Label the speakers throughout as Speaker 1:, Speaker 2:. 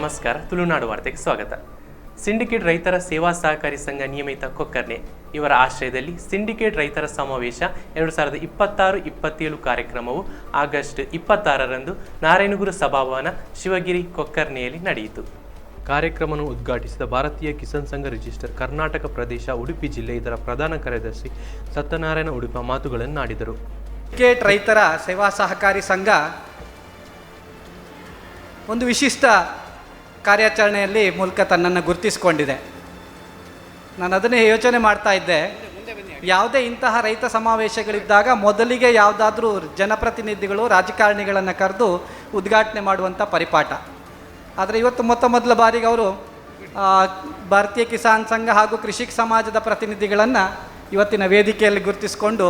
Speaker 1: ನಮಸ್ಕಾರ, ತುಳುನಾಡು ವಾರ್ತೆಗೆ ಸ್ವಾಗತ. ಸಿಂಡಿಕೇಟ್ ರೈತರ ಸೇವಾ ಸಹಕಾರಿ ಸಂಘ ನಿಯಮಿತ ಕೊಕ್ಕರ್ನೆ ಇವರ ಆಶ್ರಯದಲ್ಲಿ ಸಿಂಡಿಕೇಟ್ ರೈತರ ಸಮಾವೇಶ 2026-27 ಕಾರ್ಯಕ್ರಮವು ಆಗಸ್ಟ್ 26ರಂದು ನಾರಾಯಣಗುರು ಸಭಾಭವನ ಶಿವಗಿರಿ ಕೊಕ್ಕರ್ನೆಯಲ್ಲಿ ನಡೆಯಿತು. ಕಾರ್ಯಕ್ರಮವನ್ನು ಉದ್ಘಾಟಿಸಿದ ಭಾರತೀಯ ಕಿಸಾನ್ ಸಂಘ ರಿಜಿಸ್ಟರ್ ಕರ್ನಾಟಕ ಪ್ರದೇಶ ಉಡುಪಿ ಜಿಲ್ಲೆ ಇದರ ಪ್ರಧಾನ ಕಾರ್ಯದರ್ಶಿ ಸತ್ಯನಾರಾಯಣ ಉಡುಪ ಮಾತುಗಳನ್ನು ಆಡಿದರು.
Speaker 2: ಸಿಂಡಿಕೇಟ್ ರೈತರ ಸೇವಾ ಸಹಕಾರಿ ಸಂಘ ಒಂದು ವಿಶಿಷ್ಟ ಕಾರ್ಯಾಚರಣೆಯಲ್ಲಿ ಮೂಲಕ ತನ್ನನ್ನು ಗುರುತಿಸಿಕೊಂಡಿದೆ. ನಾನು ಅದನ್ನೇ ಯೋಚನೆ ಮಾಡ್ತಾ ಇದ್ದೆ, ಯಾವುದೇ ಇಂತಹ ರೈತ ಸಮಾವೇಶಗಳಿದ್ದಾಗ ಮೊದಲಿಗೆ ಯಾವುದಾದ್ರೂ ಜನಪ್ರತಿನಿಧಿಗಳು ರಾಜಕಾರಣಿಗಳನ್ನು ಕರೆದು ಉದ್ಘಾಟನೆ ಮಾಡುವಂಥ ಪರಿಪಾಠ. ಆದರೆ ಇವತ್ತು ಮೊದಲ ಬಾರಿಗೆ ಅವರು ಭಾರತೀಯ ಕಿಸಾನ್ ಸಂಘ ಹಾಗೂ ಕೃಷಿಕ ಸಮಾಜದ ಪ್ರತಿನಿಧಿಗಳನ್ನು ಇವತ್ತಿನ ವೇದಿಕೆಯಲ್ಲಿ ಗುರುತಿಸಿಕೊಂಡು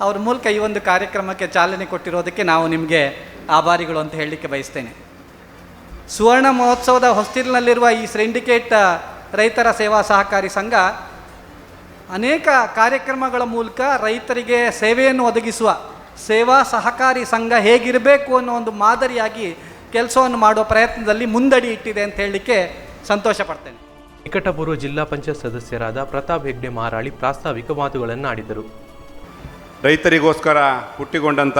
Speaker 2: ಅವ್ರ ಮೂಲಕ ಈ ಒಂದು ಕಾರ್ಯಕ್ರಮಕ್ಕೆ ಚಾಲನೆ ಕೊಟ್ಟಿರೋದಕ್ಕೆ ನಾವು ನಿಮಗೆ ಆಭಾರಿಗಳು ಅಂತ ಹೇಳಲಿಕ್ಕೆ ಬಯಸ್ತೇನೆ. ಸುವರ್ಣ ಮಹೋತ್ಸವದ ಹೊಸ್ತಿಲಿನಲ್ಲಿರುವ ಈ ಸಿಂಡಿಕೇಟ್ ರೈತರ ಸೇವಾ ಸಹಕಾರಿ ಸಂಘ ಅನೇಕ ಕಾರ್ಯಕ್ರಮಗಳ ಮೂಲಕ ರೈತರಿಗೆ ಸೇವೆಯನ್ನು ಒದಗಿಸುವ ಸೇವಾ ಸಹಕಾರಿ ಸಂಘ ಹೇಗಿರಬೇಕು ಅನ್ನೋ ಒಂದು ಮಾದರಿಯಾಗಿ ಕೆಲಸವನ್ನು ಮಾಡುವ ಪ್ರಯತ್ನದಲ್ಲಿ ಮುಂದಡಿ ಇಟ್ಟಿದೆ ಅಂತ ಹೇಳಲಿಕ್ಕೆ ಸಂತೋಷ ಪಡ್ತೇನೆ.
Speaker 1: ನಿಕಟಪೂರ್ವ ಜಿಲ್ಲಾ ಪಂಚಾಯತ್ ಸದಸ್ಯರಾದ ಪ್ರತಾಪ್ ಹೆಗ್ಡೆ ಮಾರಾಳಿ ಪ್ರಾಸ್ತಾವಿಕ ಮಾತುಗಳನ್ನು ಆಡಿದರು.
Speaker 3: ರೈತರಿಗೋಸ್ಕರ ಹುಟ್ಟಿಕೊಂಡಂಥ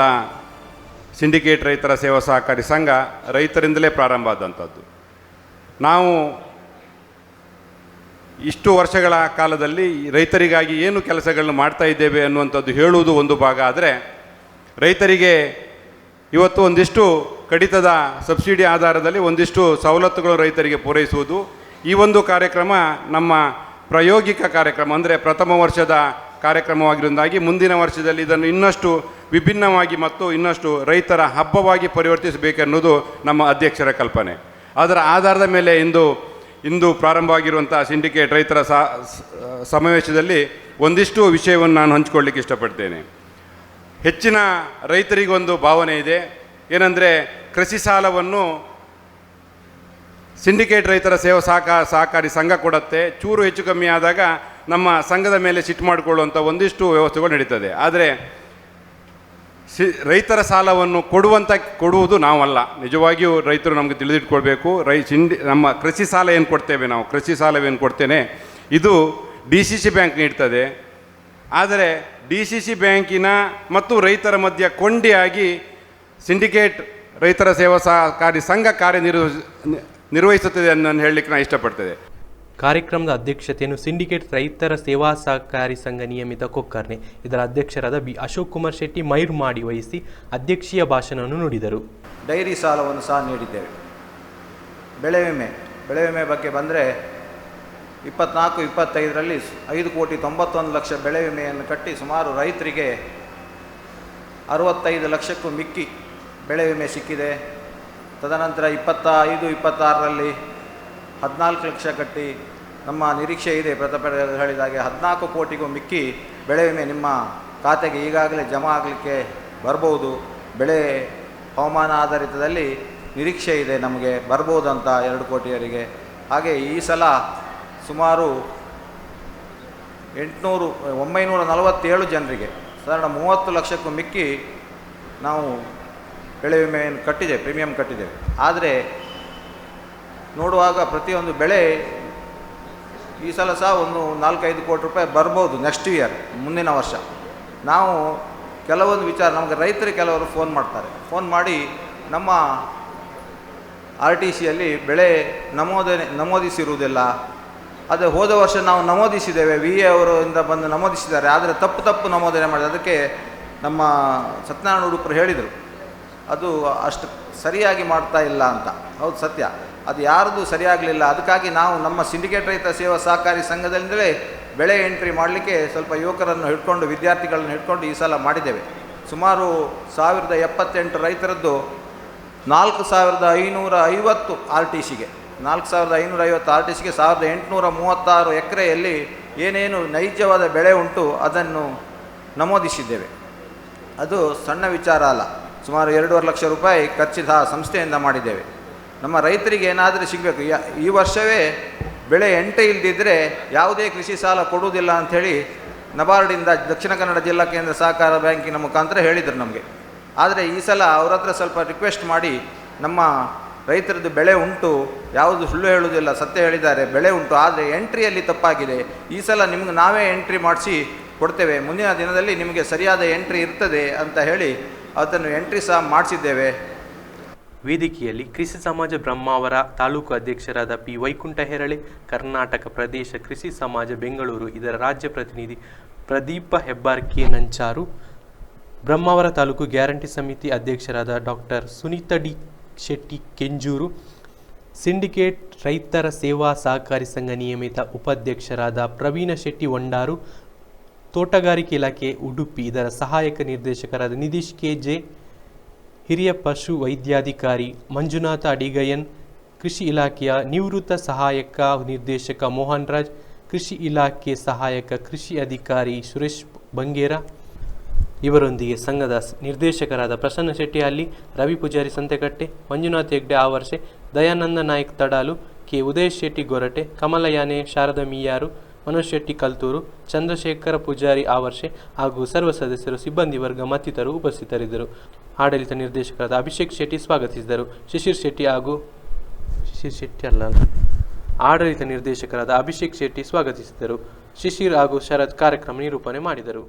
Speaker 3: ಸಿಂಡಿಕೇಟ್ ರೈತರ ಸೇವಾ ಸಹಕಾರಿ ಸಂಘ ರೈತರಿಂದಲೇ ಪ್ರಾರಂಭ ಆದಂಥದ್ದು. ನಾವು ಇಷ್ಟು ವರ್ಷಗಳ ಕಾಲದಲ್ಲಿ ರೈತರಿಗಾಗಿ ಏನು ಕೆಲಸಗಳನ್ನು ಮಾಡ್ತಾ ಇದ್ದೇವೆ ಅನ್ನುವಂಥದ್ದು ಹೇಳುವುದು ಒಂದು ಭಾಗ. ಆದರೆ ರೈತರಿಗೆ ಇವತ್ತು ಒಂದಿಷ್ಟು ಕಡಿತದ ಸಬ್ಸಿಡಿ ಆಧಾರದಲ್ಲಿ ಒಂದಿಷ್ಟು ಸವಲತ್ತುಗಳು ರೈತರಿಗೆ ಪೂರೈಸುವುದು ಈ ಒಂದು ಕಾರ್ಯಕ್ರಮ ನಮ್ಮ ಪ್ರಾಯೋಗಿಕ ಕಾರ್ಯಕ್ರಮ, ಅಂದರೆ ಪ್ರಥಮ ವರ್ಷದ ಕಾರ್ಯಕ್ರಮವಾಗಿರುವುದಾಗಿ ಮುಂದಿನ ವರ್ಷದಲ್ಲಿ ಇದನ್ನು ಇನ್ನಷ್ಟು ವಿಭಿನ್ನವಾಗಿ ಮತ್ತು ಇನ್ನಷ್ಟು ರೈತರ ಹಬ್ಬವಾಗಿ ಪರಿವರ್ತಿಸಬೇಕೆನ್ನುವುದು ನಮ್ಮ ಅಧ್ಯಕ್ಷರ ಕಲ್ಪನೆ. ಅದರ ಆಧಾರದ ಮೇಲೆ ಇಂದು ಪ್ರಾರಂಭವಾಗಿರುವಂಥ ಸಿಂಡಿಕೇಟ್ ರೈತರ ಸಮಾವೇಶದಲ್ಲಿ ಒಂದಿಷ್ಟು ವಿಷಯವನ್ನು ನಾನು ಹಂಚಿಕೊಳ್ಳಿಕ್ಕೆ ಇಷ್ಟಪಡ್ತೇನೆ. ಹೆಚ್ಚಿನ ರೈತರಿಗೊಂದು ಭಾವನೆ ಇದೆ, ಏನಂದರೆ ಕೃಷಿ ಸಾಲವನ್ನು ಸಿಂಡಿಕೇಟ್ ರೈತರ ಸೇವಾ ಸಹಕಾರಿ ಸಂಘ ಕೊಡುತ್ತೆ, ಚೂರು ಹೆಚ್ಚು ಕಮ್ಮಿ ಆದಾಗ ನಮ್ಮ ಸಂಘದ ಮೇಲೆ ಸಿಟ್ಟು ಮಾಡಿಕೊಳ್ಳುವಂಥ ಒಂದಿಷ್ಟು ವ್ಯವಸ್ಥೆಗಳು ನಡೀತದೆ. ಆದರೆ ರೈತರ ಸಾಲವನ್ನು ಕೊಡುವುದು ನಾವಲ್ಲ. ನಿಜವಾಗಿಯೂ ರೈತರು ನಮಗೆ ತಿಳಿದಿಟ್ಕೊಳ್ಬೇಕು. ನಮ್ಮ ಕೃಷಿ ಸಾಲ ಏನು ಕೊಡ್ತೇವೆ, ನಾವು ಕೃಷಿ ಸಾಲವೇನು ಕೊಡ್ತೇನೆ, ಇದು DCC ಬ್ಯಾಂಕ್ ನೀಡ್ತದೆ. ಆದರೆ DCC ಬ್ಯಾಂಕಿನ ಮತ್ತು ರೈತರ ಮಧ್ಯೆ ಕೊಂಡಿಯಾಗಿ ಸಿಂಡಿಕೇಟ್ ರೈತರ ಸೇವಾ ಸಹಕಾರಿ ಸಂಘ ನಿರ್ವಹಿಸುತ್ತದೆ ಅನ್ನೋದು ಹೇಳಲಿಕ್ಕೆ ನಾನು ಇಷ್ಟಪಡ್ತೇನೆ.
Speaker 1: ಕಾರ್ಯಕ್ರಮದ ಅಧ್ಯಕ್ಷತೆಯನ್ನು ಸಿಂಡಿಕೇಟ್ ರೈತರ ಸೇವಾ ಸಹಕಾರಿ ಸಂಘ ನಿಯಮಿತ ಕೊಕ್ಕರ್ನೆ ಇದರ ಅಧ್ಯಕ್ಷರಾದ ಬಿ ಅಶೋಕ್ ಕುಮಾರ್ ಶೆಟ್ಟಿ ಮೈರ್ ಮಾಡಿ ವಹಿಸಿ ಅಧ್ಯಕ್ಷೀಯ ಭಾಷಣವನ್ನು ನುಡಿದರು.
Speaker 4: ಡೈರಿ ಸಾಲವನ್ನು ಸಹ ನೀಡಿದ್ದೇವೆ. ಬೆಳೆ ವಿಮೆ ಬಗ್ಗೆ ಬಂದರೆ 24-25ರಲ್ಲಿ 5,91,00,000 ಬೆಳೆ ವಿಮೆಯನ್ನು ಕಟ್ಟಿ ಸುಮಾರು ರೈತರಿಗೆ 65 ಲಕ್ಷಕ್ಕೂ ಮಿಕ್ಕಿ ಬೆಳೆ ವಿಮೆ ಸಿಕ್ಕಿದೆ. ತದನಂತರ 25-26ರಲ್ಲಿ 14 ಲಕ್ಷ ಕಟ್ಟಿ ನಮ್ಮ ನಿರೀಕ್ಷೆ ಇದೆ, ಪ್ರತಾಪ ಹೇಳಿದಾಗೆ 14 ಕೋಟಿಗೂ ಮಿಕ್ಕಿ ಬೆಳೆ ವಿಮೆ ನಿಮ್ಮ ಖಾತೆಗೆ ಈಗಾಗಲೇ ಜಮಾ ಆಗಲಿಕ್ಕೆ ಬರ್ಬೋದು. ಬೆಳೆ ಹವಾಮಾನ ಆಧಾರಿತದಲ್ಲಿ ನಿರೀಕ್ಷೆ ಇದೆ ನಮಗೆ ಬರ್ಬೋದು ಅಂತ 2 ಕೋಟಿಯವರಿಗೆ. ಹಾಗೆ ಈ ಸಲ ಸುಮಾರು 947 ಜನರಿಗೆ ಸಾಧಾರಣ 30 ಲಕ್ಷಕ್ಕೂ ಮಿಕ್ಕಿ ನಾವು ಬೆಳೆ ವಿಮೆಯನ್ನು ಕಟ್ಟಿದ್ದೇವೆ, ಪ್ರೀಮಿಯಂ ಕಟ್ಟಿದ್ದೇವೆ. ಆದರೆ ನೋಡುವಾಗ ಪ್ರತಿಯೊಂದು ಬೆಳೆ ಈ ಸಲ ಸಹ ಒಂದು 4-5 ಕೋಟಿ ರೂಪಾಯಿ ಬರ್ಬೋದು ನೆಕ್ಸ್ಟ್ ಇಯರ್, ಮುಂದಿನ ವರ್ಷ. ನಾವು ಕೆಲವೊಂದು ವಿಚಾರ ನಮಗೆ ರೈತರಿಗೆ ಕೆಲವರು ಫೋನ್ ಮಾಡಿ ನಮ್ಮ RTCಯಲ್ಲಿ ಬೆಳೆ ನಮೂದಿಸಿರುವುದಿಲ್ಲ. ಅದು ಹೋದ ವರ್ಷ ನಾವು ನಮೂದಿಸಿದ್ದೇವೆ, VA ಅವರಿಂದ ಬಂದು ನಮೂದಿಸಿದ್ದಾರೆ, ಆದರೆ ತಪ್ಪು ನಮೂದನೆ ಮಾಡಿದೆ. ಅದಕ್ಕೆ ನಮ್ಮ ಸತ್ಯನಾರಾಯಣ ಉಡುಪರು ಹೇಳಿದರು, ಅದು ಅಷ್ಟು ಸರಿಯಾಗಿ ಮಾಡ್ತಾ ಇಲ್ಲ ಅಂತ. ಹೌದು, ಸತ್ಯ, ಅದು ಯಾರ್ದು ಸರಿಯಾಗಲಿಲ್ಲ. ಅದಕ್ಕಾಗಿ ನಾವು ನಮ್ಮ ಸಿಂಡಿಕೇಟ್ ರೈತ ಸೇವಾ ಸಹಕಾರಿ ಸಂಘದಿಂದಲೇ ಬೆಳೆ ಎಂಟ್ರಿ ಮಾಡಲಿಕ್ಕೆ ಸ್ವಲ್ಪ ಯುವಕರನ್ನು ಹಿಡ್ಕೊಂಡು ವಿದ್ಯಾರ್ಥಿಗಳನ್ನು ಹಿಡ್ಕೊಂಡು ಈ ಸಲ ಮಾಡಿದ್ದೇವೆ. ಸುಮಾರು 1078 ರೈತರದ್ದು 4,550 RTCಗೆ 4,550 RTCಗೆ 1,836 ಎಕರೆಯಲ್ಲಿ ಏನೇನು ನೈಜವಾದ ಬೆಳೆ ಉಂಟು ಅದನ್ನು ನಮೂದಿಸಿದ್ದೇವೆ. ಅದು ಸಣ್ಣ ವಿಚಾರ ಅಲ್ಲ, ಸುಮಾರು 2.5 ಲಕ್ಷ ರೂಪಾಯಿ ಖರ್ಚಿದ ಸಂಸ್ಥೆಯಿಂದ ಮಾಡಿದ್ದೇವೆ. ನಮ್ಮ ರೈತರಿಗೆ ಏನಾದರೂ ಸಿಗಬೇಕು. ಈ ವರ್ಷವೇ ಬೆಳೆ ಎಂಟೆ ಇಲ್ಲದಿದ್ದರೆ ಯಾವುದೇ ಕೃಷಿ ಸಾಲ ಕೊಡುವುದಿಲ್ಲ ಅಂಥೇಳಿ ನಬಾರ್ಡಿಂದ ದಕ್ಷಿಣ ಕನ್ನಡ ಜಿಲ್ಲಾ ಕೇಂದ್ರ ಸಹಕಾರ ಬ್ಯಾಂಕಿನ ಮುಖಾಂತರ ಹೇಳಿದರು ನಮಗೆ. ಆದರೆ ಈ ಸಲ ಅವ್ರ ಹತ್ರ ಸ್ವಲ್ಪ ರಿಕ್ವೆಸ್ಟ್ ಮಾಡಿ ನಮ್ಮ ರೈತರದ್ದು ಬೆಳೆ ಉಂಟು, ಯಾವುದು ಸುಳ್ಳು ಹೇಳುವುದಿಲ್ಲ, ಸತ್ಯ ಹೇಳಿದ್ದಾರೆ, ಬೆಳೆ ಉಂಟು. ಆದರೆ ಎಂಟ್ರಿಯಲ್ಲಿ ತಪ್ಪಾಗಿದೆ. ಈ ಸಲ ನಿಮ್ಗೆ ನಾವೇ ಎಂಟ್ರಿ ಮಾಡಿಸಿ ಕೊಡ್ತೇವೆ, ಮುಂದಿನ ದಿನದಲ್ಲಿ ನಿಮಗೆ ಸರಿಯಾದ ಎಂಟ್ರಿ ಇರ್ತದೆ ಅಂತ ಹೇಳಿ ಅದನ್ನು ಎಂಟ್ರಿ ಸಹ ಮಾಡಿಸಿದ್ದೇವೆ.
Speaker 1: ವೇದಿಕೆಯಲ್ಲಿ ಕೃಷಿ ಸಮಾಜ ಬ್ರಹ್ಮಾವರ ತಾಲೂಕು ಅಧ್ಯಕ್ಷರಾದ ಪಿ ವೈಕುಂಠ ಹೆರಳೆ, ಕರ್ನಾಟಕ ಪ್ರದೇಶ ಕೃಷಿ ಸಮಾಜ ಬೆಂಗಳೂರು ಇದರ ರಾಜ್ಯ ಪ್ರತಿನಿಧಿ ಪ್ರದೀಪ ಹೆಬ್ಬಾರ್ಕೆ ನಂಚಾರು, ಬ್ರಹ್ಮಾವರ ತಾಲೂಕು ಗ್ಯಾರಂಟಿ ಸಮಿತಿ ಅಧ್ಯಕ್ಷರಾದ doctor Sunitha D Shetty Kenjur, syndicate ರೈತರ ಸೇವಾ ಸಹಕಾರಿ ಸಂಘ ನಿಯಮಿತ ಉಪಾಧ್ಯಕ್ಷರಾದ ಪ್ರವೀಣ ಶೆಟ್ಟಿ ವಂಡಾರು, ತೋಟಗಾರಿಕೆ ಇಲಾಖೆ ಉಡುಪಿ ಇದರ ಸಹಾಯಕ ನಿರ್ದೇಶಕರಾದ ನಿಧೀಶ್ ಕೆಜೆ, ಹಿರಿಯ ಪಶು ವೈದ್ಯಾಧಿಕಾರಿ ಮಂಜುನಾಥ ಅಡಿಗಯ್ಯನ್, ಕೃಷಿ ಇಲಾಖೆಯ ನಿವೃತ್ತ ಸಹಾಯಕ ನಿರ್ದೇಶಕ ಮೋಹನ್ ರಾಜ್, ಕೃಷಿ ಇಲಾಖೆ ಸಹಾಯಕ ಕೃಷಿ ಅಧಿಕಾರಿ ಸುರೇಶ್ ಬಂಗೇರ, ಇವರೊಂದಿಗೆ ಸಂಘದ ನಿರ್ದೇಶಕರಾದ ಪ್ರಸನ್ನ ಶೆಟ್ಟಿ ಅಲ್ಲಿ, ರವಿ ಪೂಜಾರಿ ಸಂತೆಕಟ್ಟೆ, ಮಂಜುನಾಥ್ ಹೆಗ್ಡೆ ಆವರ್ಷೆ, ದಯಾನಂದ ನಾಯ್ಕ್ ತಡಾಲು, ಕೆ ಉದಯ್ ಶೆಟ್ಟಿ ಗೊರಟೆ, ಕಮಲ ಯಾನೆ, ಶಾರದಾ ಮೀಯಾರು, ಮನೋಜ್ ಶೆಟ್ಟಿ ಕಲ್ತೂರು, ಚಂದ್ರಶೇಖರ ಪೂಜಾರಿ ಆವರ್ಷೆ ಹಾಗೂ ಸರ್ವ ಸದಸ್ಯರು, ಸಿಬ್ಬಂದಿ ವರ್ಗ ಮತ್ತಿತರರು ಉಪಸ್ಥಿತರಿದ್ದರು. ಆಡಳಿತ ನಿರ್ದೇಶಕರಾದ ಅಭಿಷೇಕ್ ಶೆಟ್ಟಿ ಸ್ವಾಗತಿಸಿದರು. ಆಡಳಿತ ನಿರ್ದೇಶಕರಾದ ಅಭಿಷೇಕ್ ಶೆಟ್ಟಿ ಸ್ವಾಗತಿಸಿದರು. ಶಿಶಿರ್ ಹಾಗೂ ಶರತ್ ಕಾರ್ಯಕ್ರಮ ನಿರೂಪಣೆ ಮಾಡಿದರು.